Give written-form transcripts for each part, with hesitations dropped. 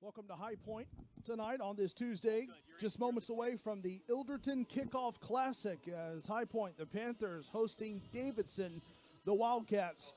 Welcome to High Point tonight on this Tuesday, just moments away from the Ilderton Kickoff Classic as High Point, the Panthers, hosting Davidson, the Wildcats,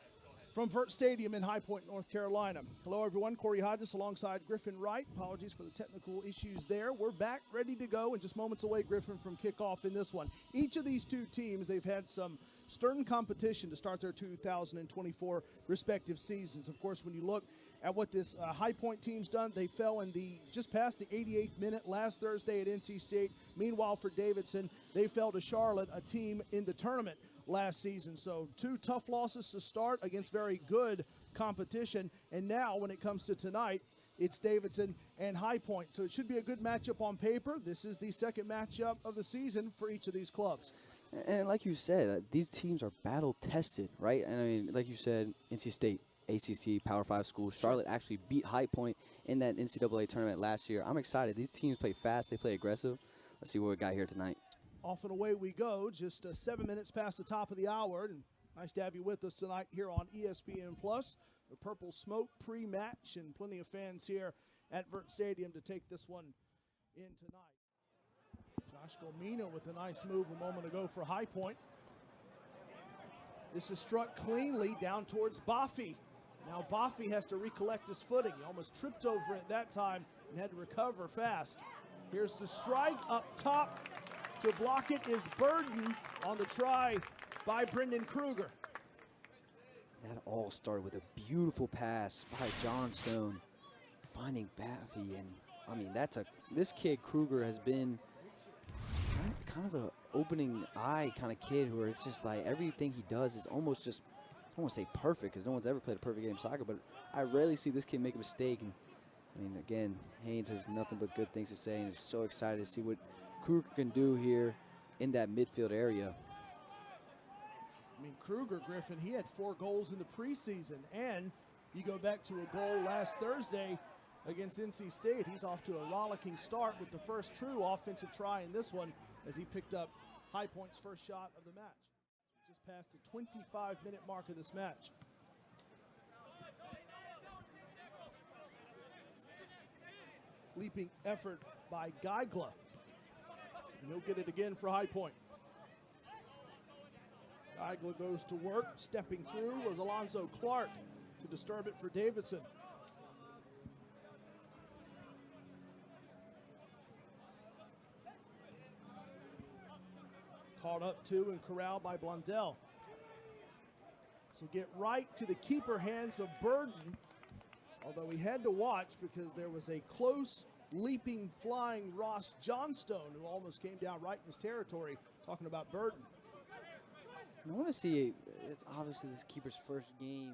from Vert Stadium in High Point, North Carolina. Hello, everyone. Corey Hodges alongside Griffin Wright. Apologies for the technical issues there. We're back, ready to go, and just moments away, Griffin, from kickoff in this one. Each of these two teams, they've had some stern competition to start their 2024 respective seasons. Of course, when you look at what this High Point team's done, they fell in the just past the 88th minute last Thursday at NC State. Meanwhile, for Davidson, they fell to Charlotte, a team in the tournament last season. So two tough losses to start against very good competition. And now when it comes to tonight, it's Davidson and High Point. So it should be a good matchup on paper. This is the second matchup of the season for each of these clubs. And like you said, these teams are battle tested, right? And I mean, like you said, NC State, ACC, Power 5 school. Charlotte actually beat High Point in that NCAA tournament last year. I'm excited. These teams play fast. They play aggressive. Let's see what we got here tonight. Off and away we go. Just 7 minutes past the top of the hour. And nice to have you with us tonight here on ESPN+. The Purple Smoke pre-match and plenty of fans here at Vert Stadium to take this one in tonight. Josh Gomina with a nice move a moment ago for High Point. This is struck cleanly down towards Boffey. Now Boffey has to recollect his footing. He almost tripped over it that time and had to recover fast. Here's the strike up top. To block it is Burden on the try by Brendan Kruger. That all started with a beautiful pass by Johnstone, finding Boffey. And I mean, this kid Kruger has been kind of an opening eye kind of kid where it's just like everything he does is almost just, I don't want to say perfect because no one's ever played a perfect game of soccer, but I rarely see this kid make a mistake. And I mean, again, Haynes has nothing but good things to say and is so excited to see what Kruger can do here in that midfield area. I mean, Kruger, Griffin, he had 4 goals in the preseason, and you go back to a goal last Thursday against NC State. He's off to a rollicking start with the first true offensive try in this one as he picked up High Point's first shot of the match. Just past the 25-minute mark of this match. Leaping effort by Geigla. And he'll get it again for High Point. Geigla goes to work. Stepping through was Alonzo Clark to disturb it for Davidson. Caught up to and corralled by Blondell. So get right to the keeper hands of Burden, although he had to watch because there was a close, leaping, flying Ross Johnstone who almost came down right in his territory, talking about Burden. I want to see, it's obviously this keeper's first game.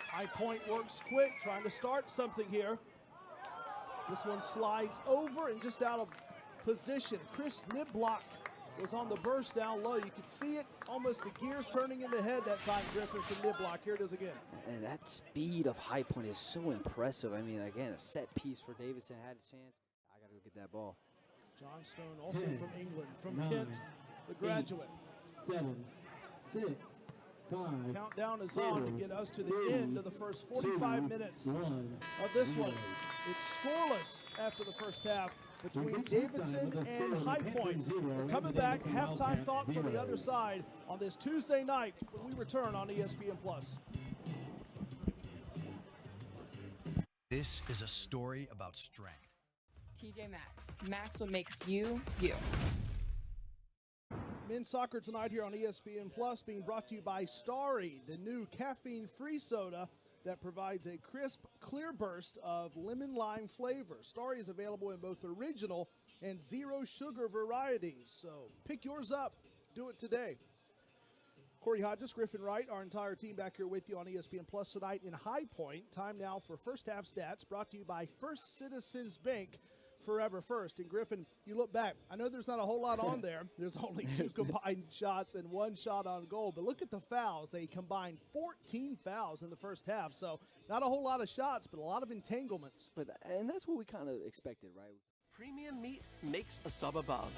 High Point works quick, trying to start something here. This one slides over and just out of position. Chris Niblock was on the burst down low. You could see it, almost the gears turning in the head that time, Griffin, from Niblock. Here it is again. And that speed of High Point is so impressive. I mean, again, a set piece for Davidson. Had a chance. I got to go get that ball. Johnstone, also 10, from England, from 9, Kent, the graduate. 8, 7, 6, 5. Countdown is on to get us to the end of the first 45 minutes of this one. It's scoreless after the first half between Davidson and High Point. We're coming back, halftime thoughts on the other side on this Tuesday night when we return on ESPN+. This is a story about strength. TJ Maxx. Maxx what makes you, you. Men's soccer tonight here on ESPN+, being brought to you by Starry, the new caffeine-free soda that provides a crisp, clear burst of lemon-lime flavor. Starry is available in both original and zero-sugar varieties, so pick yours up. Do it today. Corey Hodges, Griffin Wright, our entire team back here with you on ESPN Plus tonight in High Point. Time now for first half stats brought to you by First Citizens Bank. Forever first. And Griffin, you look back, I know there's not a whole lot on there. There's only 2 combined shots and 1 shot on goal, but look at the fouls. They combined 14 fouls in the first half, so not a whole lot of shots, but a lot of entanglements. And that's what we kind of expected, right? Premium meat makes a sub above.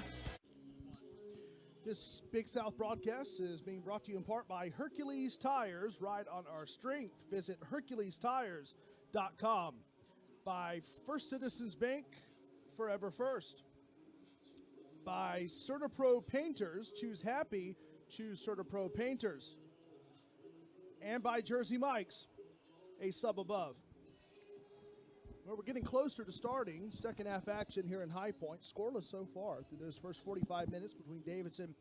This Big South broadcast is being brought to you in part by Hercules Tires. Ride on our strength. Visit HerculesTires.com. By First Citizens Bank, Forever First. By CertaPro Painters. Choose happy. Choose CertaPro Painters. And by Jersey Mike's, a sub above. Well, we're getting closer to starting second half action here in High Point. Scoreless so far through those first 45 minutes between Davidson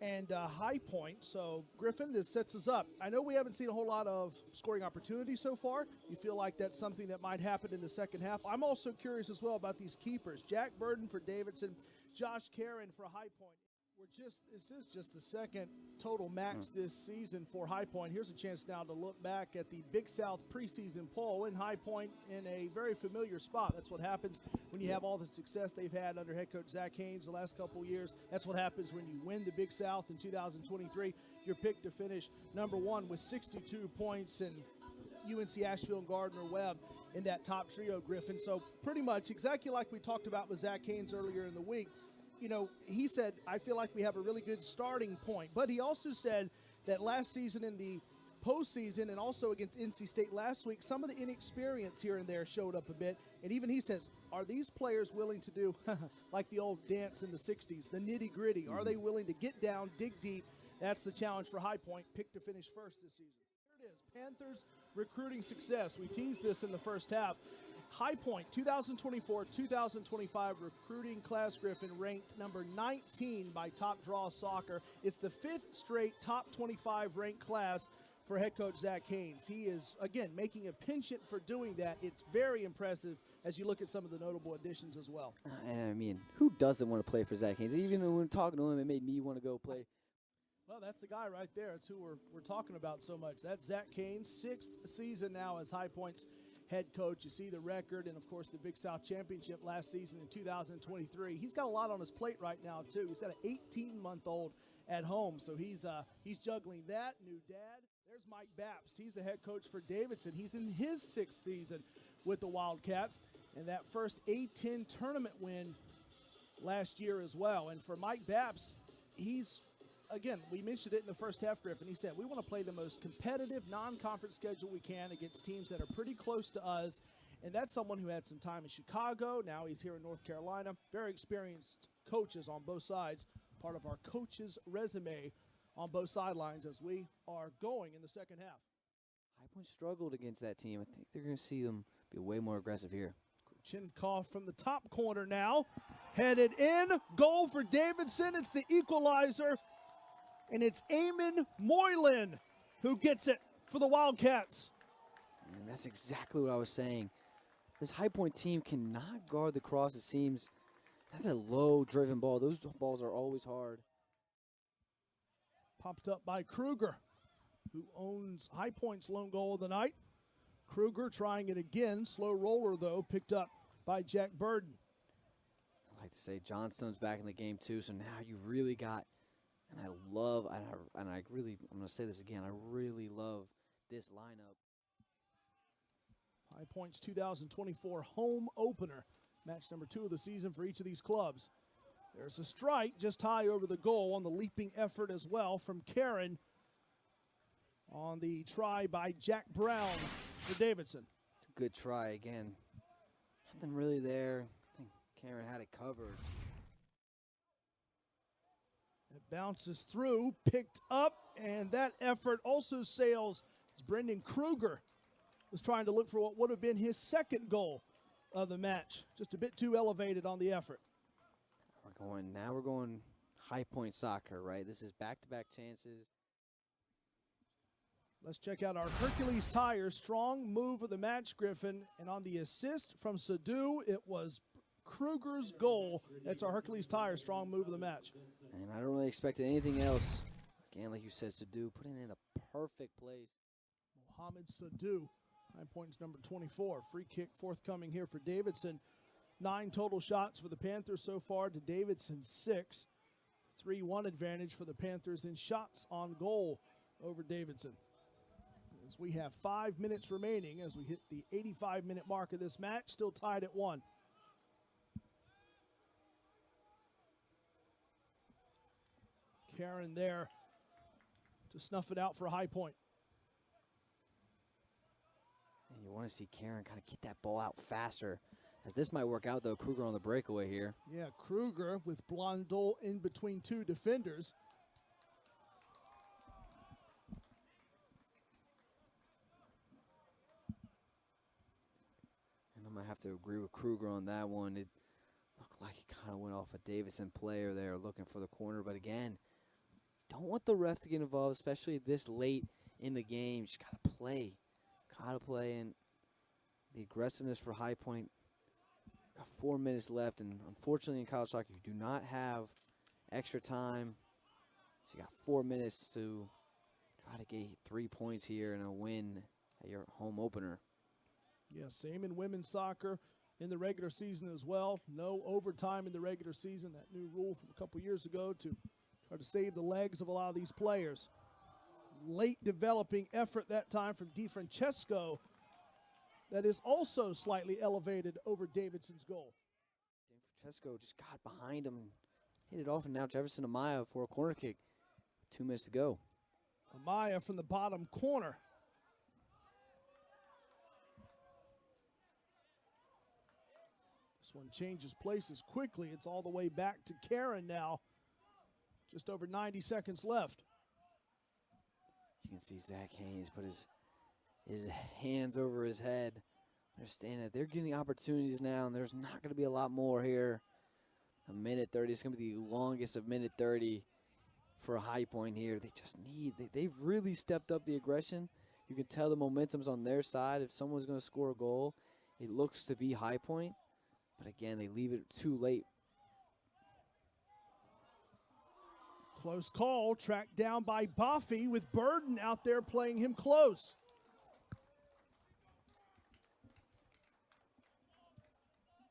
and High Point. So, Griffin, this sets us up. I know we haven't seen a whole lot of scoring opportunities so far. You feel like that's something that might happen in the second half. I'm also curious as well about these keepers. Jack Burden for Davidson, Josh Karen for High Point. This is just the second total max this season for High Point. Here's a chance now to look back at the Big South Preseason Poll in High Point in a very familiar spot. That's what happens when you have all the success they've had under head coach Zach Haynes the last couple of years. That's what happens when you win the Big South in 2023. You're picked to finish number one with 62 points, and UNC Asheville and Gardner-Webb in that top trio, Griffin. So pretty much exactly like we talked about with Zach Haynes earlier in the week. You know, he said, I feel like we have a really good starting point. But he also said that last season in the postseason and also against NC State last week, some of the inexperience here and there showed up a bit. And even he says, are these players willing to do like the old dance in the 60s, the nitty-gritty? Are they willing to get down, dig deep? That's the challenge for High Point, picked to finish first this season. Here it is, Panthers recruiting success. We teased this in the first half. High Point 2024-2025 recruiting class, Griffin, ranked number 19 by Top Draw Soccer. It's the fifth straight top 25 ranked class for head coach Zach Haynes. He is, again, making a penchant for doing that. It's very impressive as you look at some of the notable additions as well. And I mean, who doesn't want to play for Zach Haynes? Even when we're talking to him, it made me want to go play. Well, that's the guy right there. That's who we're talking about so much. That's Zach Haynes, sixth season now as High Point's head coach. You see the record and, of course, the Big South Championship last season in 2023. He's got a lot on his plate right now, too. He's got an 18-month-old at home, so he's juggling that. New dad. There's Mike Bapst. He's the head coach for Davidson. He's in his sixth season with the Wildcats, and that first A-10 tournament win last year as well. And for Mike Bapst, he's, again, we mentioned it in the first half, Griffin. He said, we want to play the most competitive non-conference schedule we can against teams that are pretty close to us. And that's someone who had some time in Chicago. Now he's here in North Carolina. Very experienced coaches on both sides. Part of our coach's resume on both sidelines as we are going in the second half. High Point struggled against that team. I think they're going to see them be way more aggressive here. Chinkoff from the top corner now. Headed in. Goal for Davidson. It's the equalizer. And it's Eamon Moylan who gets it for the Wildcats. And that's exactly what I was saying. This High Point team cannot guard the cross, it seems. That's a low-driven ball. Those balls are always hard. Popped up by Kruger, who owns High Point's lone goal of the night. Kruger trying it again. Slow roller, though, picked up by Jack Burden. I like to say Johnstone's back in the game, too, so now you really got, and I love, and I really, I'm going to say this again, I really love this lineup. High Point's 2024 home opener. Match number 2 of the season for each of these clubs. There's a strike just high over the goal on the leaping effort as well from Karen on the try by Jack Brown for Davidson. It's a good try again. Nothing really there. I think Karen had it covered. It bounces through, picked up, and that effort also sails as Brendan Kruger was trying to look for what would have been his second goal of the match. Just a bit too elevated on the effort. We're going High Point soccer, right? This is back-to-back chances. Let's check out our Hercules Tires strong move of the match, Griffin. And on the assist from Sadu, it was Kruger's goal. That's our Hercules Tires strong move of the match. And I don't really expect anything else. Again, like you said, Sadu put it in a perfect place. Mohamed Sadu, High Point's number 24. Free kick forthcoming here for Davidson. 9 total shots for the Panthers so far to Davidson's 6. 3-1 advantage for the Panthers in shots on goal over Davidson. As we have 5 minutes remaining as we hit the 85-minute mark of this match, still tied at 1. Karen there to snuff it out for High Point. And you want to see Karen kind of get that ball out faster, as this might work out, though. Kruger on the breakaway here. Yeah, Kruger with Blondel in between two defenders. And I'm going to have to agree with Kruger on that one. It looked like it kind of went off a Davidson player there looking for the corner. But again, don't want the ref to get involved, especially this late in the game. Just got to play. Got to play. And the aggressiveness for High Point. Got 4 minutes left. And unfortunately in college soccer, you do not have extra time. So you got 4 minutes to try to get 3 points here and a win at your home opener. Yeah, same in women's soccer in the regular season as well. No overtime in the regular season. That new rule from a couple years ago to try to save the legs of a lot of these players. Late developing effort that time from DiFrancesco that is also slightly elevated over Davidson's goal. DiFrancesco just got behind him, hit it off, and now Jefferson Amaya for a corner kick. 2 minutes to go. Amaya from the bottom corner. This one changes places quickly. It's all the way back to Karen now. Just over 90 seconds left. You can see Zach Haynes put his hands over his head. Understand that they're getting opportunities now, and there's not going to be a lot more here. A minute 30. It's going to be the longest of minute 30 for a High Point here. They just need, they've really stepped up the aggression. You can tell the momentum's on their side. If someone's going to score a goal, it looks to be High Point. But again, they leave it too late. Close call, tracked down by Buffy with Burden out there playing him close.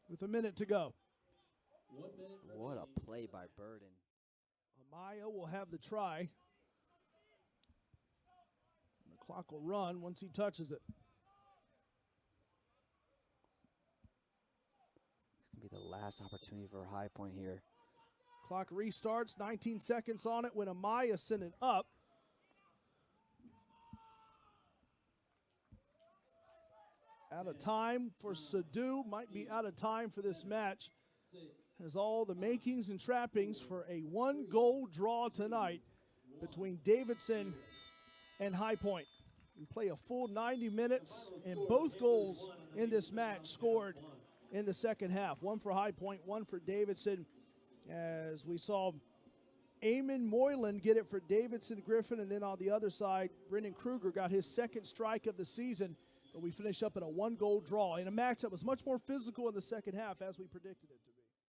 With a minute to go. 1 minute. What a play by Burden. Amaya will have the try. The clock will run once he touches it. It's going to be the last opportunity for High Point here. Clock restarts, 19 seconds on it when Amaya sent it up. Out of time for Sadu, might be out of time for this match. Has all the makings and trappings for a one-goal draw tonight between Davidson and High Point. We play a full 90 minutes, and both goals in this match scored in the second half. One for High Point, one for Davidson. As we saw Eamon Moylan get it for Davidson Griffin, and then on the other side, Brendan Kruger got his second strike of the season, but we finished up in a one-goal draw in a match that was much more physical in the second half as we predicted it to be.